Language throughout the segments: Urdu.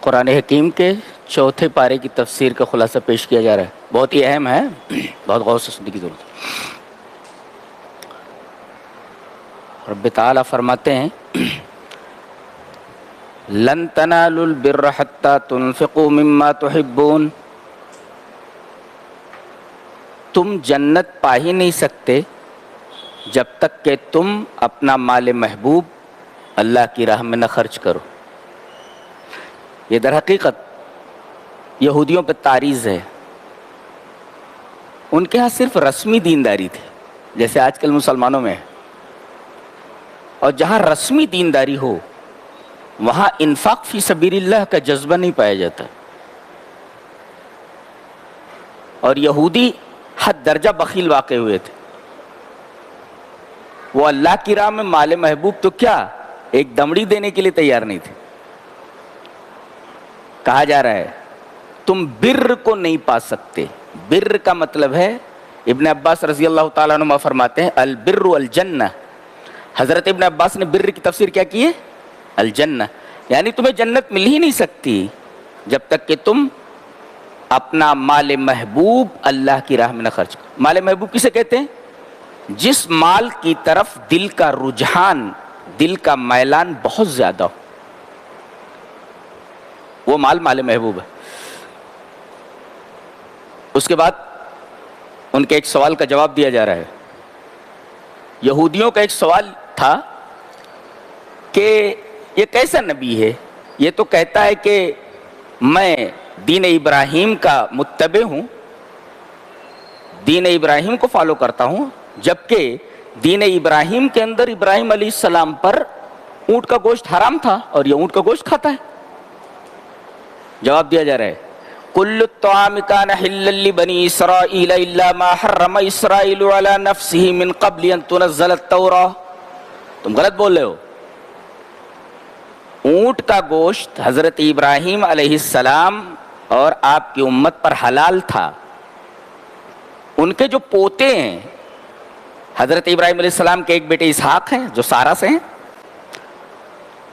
قرآن حکیم کے چوتھے پارے کی تفسیر کا خلاصہ پیش کیا جا رہا ہے. بہت ہی اہم ہے, بہت غور سے سننے کی ضرورت ہے. رب تعالیٰ فرماتے ہیں لن تنالوا البر حتى تنفقوا مما تحبون. تم جنت پا ہی نہیں سکتے جب تک کہ تم اپنا مال محبوب اللہ کی راہ میں نہ خرچ کرو. یہ در حقیقت یہودیوں پہ تعریض ہے. ان کے ہاں صرف رسمی دینداری تھی جیسے آج کل مسلمانوں میں ہے, اور جہاں رسمی دینداری ہو وہاں انفاق فی سبیل اللہ کا جذبہ نہیں پایا جاتا. اور یہودی حد درجہ بخیل واقع ہوئے تھے. وہ اللہ کی راہ میں مال محبوب تو کیا ایک دمڑی دینے کے لیے تیار نہیں تھے. کہا جا رہا ہے تم بر کو نہیں پا سکتے. بر کا مطلب ہے, ابن عباس رضی اللہ تعالیٰ عنہ فرماتے ہیں البر الجنہ. حضرت ابن عباس نے بر کی تفسیر کیا کی ہے؟ الجنہ. یعنی تمہیں جنت مل ہی نہیں سکتی جب تک کہ تم اپنا مال محبوب اللہ کی راہ میں نہ خرچ کرو. مال محبوب کسے کہتے ہیں؟ جس مال کی طرف دل کا رجحان, دل کا میلان بہت زیادہ ہو, وہ مال محبوب ہے. اس کے بعد ان کے ایک سوال کا جواب دیا جا رہا ہے. یہودیوں کا ایک سوال تھا کہ یہ کیسا نبی ہے, یہ تو کہتا ہے کہ میں دین ابراہیم کا متبع ہوں, دین ابراہیم کو فالو کرتا ہوں, جبکہ دین ابراہیم کے اندر ابراہیم علیہ السلام پر اونٹ کا گوشت حرام تھا اور یہ اونٹ کا گوشت کھاتا ہے. جواب دیا جا رہا ہے کل الطعام کان حلا لبنی اسرائیل الا ما حرم اسرائیل علی نفسہ من قبل ان تنزل التوراۃ. تم غلط بول رہے ہو. اونٹ کا گوشت حضرت ابراہیم علیہ السلام اور آپ کی امت پر حلال تھا. ان کے جو پوتے ہیں, حضرت ابراہیم علیہ السلام کے ایک بیٹے اسحاق ہیں جو سارا سے ہیں,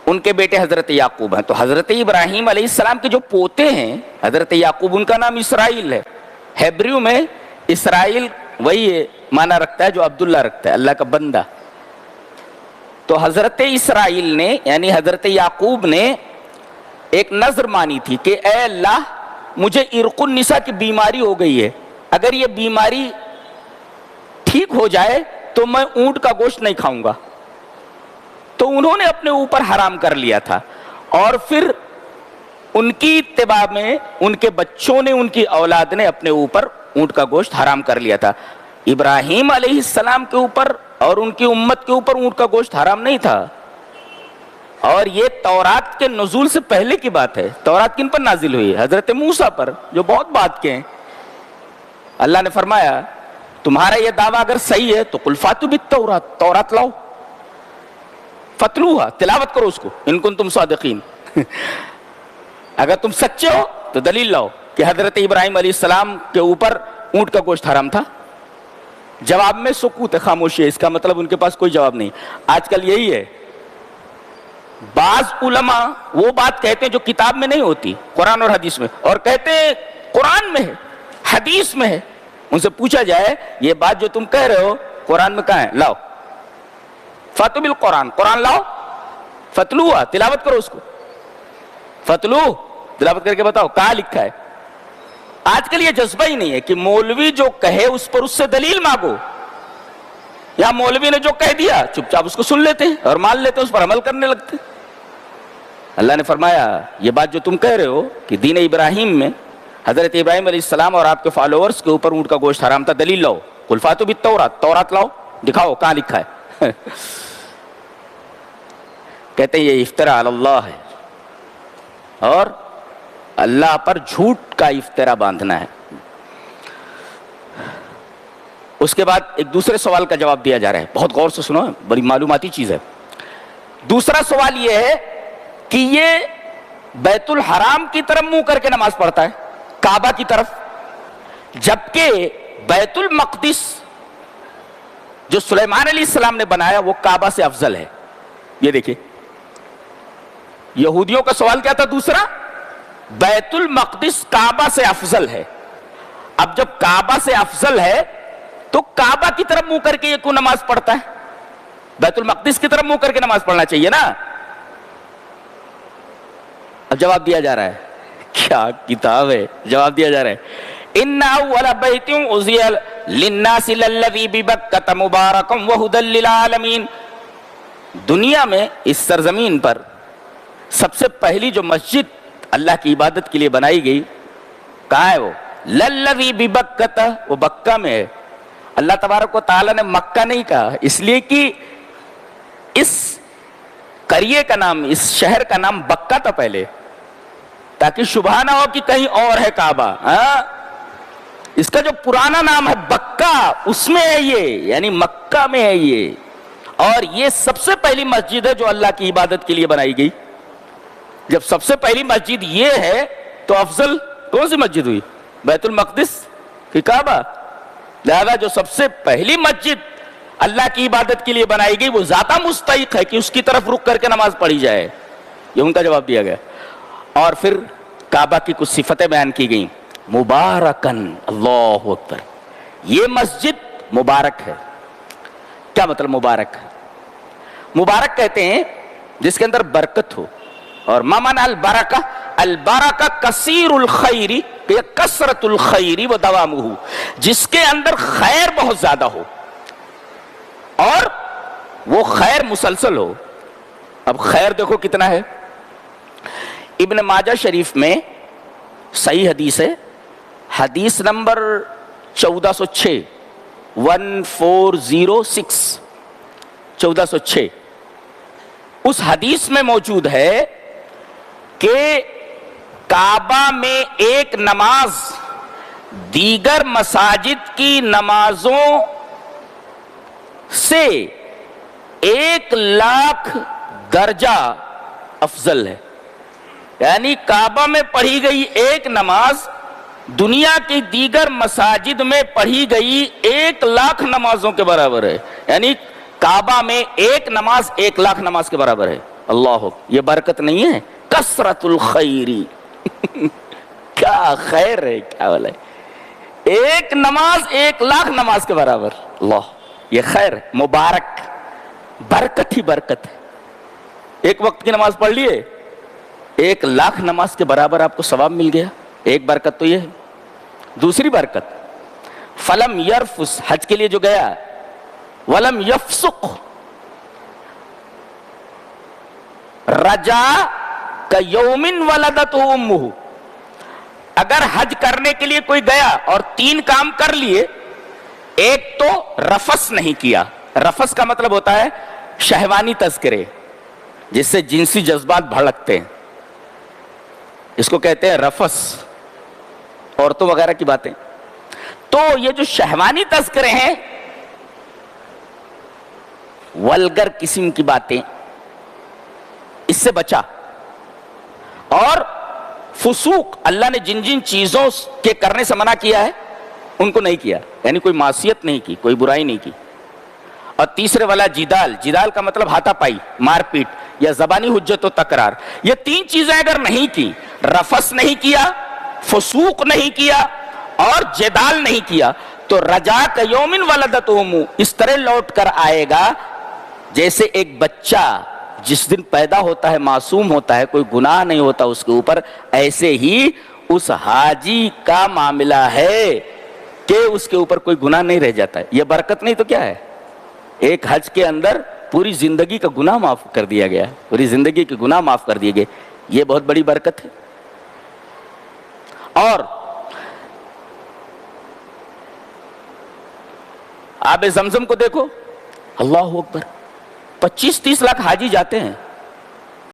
ان کے بیٹے حضرت یعقوب ہیں. تو حضرت ابراہیم علیہ السلام کے جو پوتے ہیں حضرت یعقوب, ان کا نام اسرائیل ہے. ہیبریو میں اسرائیل وہی معنی رکھتا ہے جو عبداللہ رکھتا ہے, اللہ کا بندہ. تو حضرت اسرائیل نے یعنی حضرت یعقوب نے ایک نذر مانی تھی کہ اے اللہ مجھے عرق النساء کی بیماری ہو گئی ہے, اگر یہ بیماری ٹھیک ہو جائے تو میں اونٹ کا گوشت نہیں کھاؤں گا. تو انہوں نے اپنے اوپر حرام کر لیا تھا, اور پھر ان کی اتباع میں ان کے بچوں نے, ان کی اولاد نے اپنے اوپر اونٹ کا گوشت حرام کر لیا تھا. ابراہیم علیہ السلام کے اوپر اور ان کی امت کے اوپر اونٹ کا گوشت حرام نہیں تھا. اور یہ تورات کے نزول سے پہلے کی بات ہے. تورات کن پر نازل ہوئی؟ حضرت موسیٰ پر, جو بہت بات کے ہیں. اللہ نے فرمایا تمہارا یہ دعویٰ اگر صحیح ہے تو قل فاتوا بالتوراۃ, تورات لاؤ, فتلوہا, تلاوت کرو اس کو, ان کنتم صادقین. اگر تم سچے ہو تو دلیل لاؤ کہ حضرت ابراہیم علیہ السلام کے اوپر اونٹ کا گوشت حرام تھا. جواب میں سکوت, خاموشی ہے. اس کا مطلب ان کے پاس کوئی جواب نہیں. آج کل یہی ہے, بعض علماء وہ بات کہتے ہیں جو کتاب میں نہیں ہوتی, قرآن اور حدیث میں, اور کہتے ہیں قرآن میں ہے, حدیث میں ہے. ان سے پوچھا جائے یہ بات جو تم کہہ رہے ہو قرآن میں کہاں ہے؟ لاؤ, فاتوا بالقرآن, قرآن لاؤ, فتلوہا, تلاوت کرو اس کو, فتلو, تلاوت کر کے بتاؤ کہاں لکھا ہے. آج کل یہ جذبہ ہی نہیں ہے کہ مولوی جو کہے اس پر اس سے دلیل مانگو, یا مولوی نے جو کہہ دیا چپ چاپ اس کو سن لیتے ہیں اور مان لیتے ہیں, اس پر عمل کرنے لگتے ہیں. اللہ نے فرمایا یہ بات جو تم کہہ رہے ہو کہ دین ابراہیم میں حضرت ابراہیم علیہ السلام اور آپ کے فالوورز کے اوپر اونٹ کا گوشت حرام تھا, دلیل لاؤ. قل فاتوا بالتوراۃ, تورات لاؤ, دکھاؤ کہاں لکھا ہے. کہتے ہیں یہ افتراء علی اللہ ہے, اور اللہ پر جھوٹ کا افتراء باندھنا ہے. اس کے بعد ایک دوسرے سوال کا جواب دیا جا رہا ہے, بہت غور سے سنو, بڑی معلوماتی چیز ہے. دوسرا سوال یہ ہے کہ یہ بیت الحرام کی طرف منہ کر کے نماز پڑھتا ہے, کعبہ کی طرف, جبکہ بیت المقدس جو سلیمان علیہ السلام نے بنایا وہ کعبہ سے افضل ہے. یہ دیکھیں یہودیوں کا سوال کیا تھا دوسرا, بیت المقدس کعبہ سے افضل ہے. اب جب کعبہ سے افضل ہے تو کعبہ کی طرف منہ کر کے یہ کیوں نماز پڑھتا ہے؟ بیت المقدس کی طرف منہ کر کے نماز پڑھنا چاہیے نا. اب جواب دیا جا رہا ہے، کیا کتاب ہے، جواب دیا جا رہا ہے ان اول بیت اُزِّیَ للناس للذی ببکۃ مبارکا وہدی للعالمین. دنیا میں اس سرزمین پر سب سے پہلی جو مسجد اللہ کی عبادت کے لیے بنائی گئی کہاں ہے؟ وہ للذی ببکۃ، وہ بکہ میں ہے. اللہ تبارک و تعالیٰ نے مکہ نہیں کہا اس لیے کہ اس قریے کا نام، اس شہر کا نام بکہ تھا پہلے، تاکہ شبہ نہ ہو کہ کہیں اور ہے کعبہ. اس کا جو پرانا نام ہے بکہ، اس میں ہے یہ، یعنی مکہ میں ہے یہ. اور یہ سب سے پہلی مسجد ہے جو اللہ کی عبادت کے لیے بنائی گئی. جب سب سے پہلی مسجد یہ ہے تو افضل کون سی مسجد ہوئی؟ بیت المقدس کی کعبہ. لہذا جو سب سے پہلی مسجد اللہ کی عبادت کے لیے بنائی گئی وہ زیادہ مستحق ہے کہ اس کی طرف رک کر کے نماز پڑھی جائے. یہ ان کا جواب دیا گیا. اور پھر کعبہ کی کچھ صفتیں بیان کی گئیں. مبارکن، اللہ اکبر، یہ مسجد مبارک ہے. کیا مطلب مبارک؟ مبارک کہتے ہیں جس کے اندر برکت ہو. اور ما معنی البرکہ؟ البرکہ کثیر الخیر، کثرت الخیر و دوامہ، جس کے اندر خیر بہت زیادہ ہو اور وہ خیر مسلسل ہو. اب خیر دیکھو کتنا ہے. ابن ماجہ شریف میں صحیح حدیث ہے، حدیث نمبر 1406، 1406، 1406. اس حدیث میں موجود ہے کہ کعبہ میں ایک نماز دیگر مساجد کی نمازوں سے 1,00,000 درجہ افضل ہے. یعنی کعبہ میں پڑھی گئی ایک نماز دنیا کی دیگر مساجد میں پڑھی گئی 1,00,000 نمازوں کے برابر ہے. یعنی کعبہ میں ایک نماز 1,00,000 نماز کے برابر ہے. اللہ، یہ برکت نہیں ہے؟ کثرت الخیری، کیا خیر ہے، کیا بولے، ایک نماز 1,00,000 نماز کے برابر. اللہ، یہ خیر ہے، مبارک، برکت ہی برکت ہے. ایک وقت کی نماز پڑھ لیے 1,00,000 نماز کے برابر آپ کو ثواب مل گیا. ایک برکت تو یہ ہے. دوسری برکت، فلم یرفس، حج کے لیے جو گیا، ولم یفسق، رجا کیوم ولدتہ امہ. اگر حج کرنے کے لیے کوئی گیا اور 3 کام کر لیے، ایک تو رفس نہیں کیا. رفس کا مطلب ہوتا ہے شہوانی تذکرے، جس سے جنسی جذبات بھڑکتے ہیں، اس کو کہتے ہیں رفس، عورتوں وغیرہ کی باتیں. تو یہ جو شہوانی تذکرے ہیں، ولگر قسم کی باتیں، اس سے بچا. اور فسوق، اللہ نے جن جن چیزوں کے کرنے سے منع کیا ہے ان کو نہیں کیا، یعنی کوئی معصیت نہیں کی، کوئی برائی نہیں کی. اور تیسرے والا جدال، جدال کا مطلب ہاتھا پائی، مار پیٹ یا زبانی حجت و تکرار. یہ 3 چیزیں اگر نہیں کی، رفس نہیں کیا، فسوق نہیں کیا اور جدال نہیں کیا، تو رجا کا یومن ولدتہ امہ، اس طرح لوٹ کر آئے گا جیسے ایک بچہ جس دن پیدا ہوتا ہے معصوم ہوتا ہے، کوئی گناہ نہیں ہوتا اس کے اوپر، ایسے ہی اس حاجی کا معاملہ ہے کہ اس کے اوپر کوئی گناہ نہیں رہ جاتا ہے. یہ برکت نہیں تو کیا ہے؟ ایک حج کے اندر پوری زندگی کا گناہ معاف کر دیا گیا، پوری زندگی کے گناہ معاف کر دیے گئے. یہ بہت بڑی برکت ہے. اور آب زمزم کو دیکھو، اللہ اکبر، 25-30 لاکھ حاجی جاتے ہیں.